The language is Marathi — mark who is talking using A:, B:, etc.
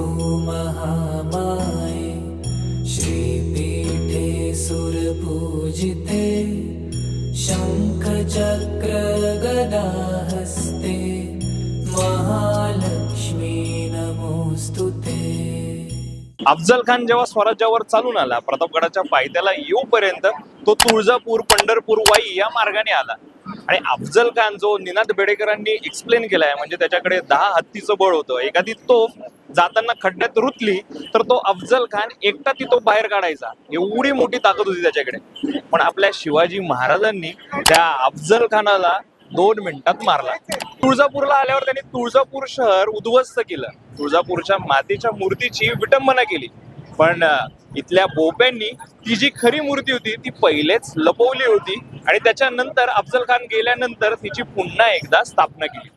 A: नमोऽस्तु महामाये श्रीपीठे सुरपूजिते शङ्खचक्रगदाहस्ते महालक्ष्मी नमोऽस्तुते।
B: अफजल खान जेव्हा स्वराज्यावर चालून आला, प्रतापगडाच्या पायथ्याला येऊपर्यंत तो तुळजापूर, पंढरपूर, वाई या मार्गाने आला. आणि अफजल खान जो निनाद बेडेकरांनी एक्सप्लेन केलाय, म्हणजे त्याच्याकडे 10 हत्तीचं बळ होतं. एखादी तोफ जाताना खड्ड्यात रुतली तर तो अफजल खान एकटा ती तोफ बाहेर काढायचा, एवढी मोठी ताकद होती त्याच्याकडे. पण आपल्या शिवाजी महाराजांनी त्या अफजल खानाला 2 मिनिटात मारला. तुळजापूरला आल्यावर त्यांनी तुळजापूर शहर उद्ध्वस्त केलं. तुळजापूरच्या मातेच्या मूर्तीची विटंबना केली. पण इथल्या बोप्यांनी ती जी खरी मूर्ती होती ती पहिलेच लपवली होती आणि त्याच्यानंतर अफजल खान गेल्यानंतर तिची पुन्हा एकदा स्थापना केली.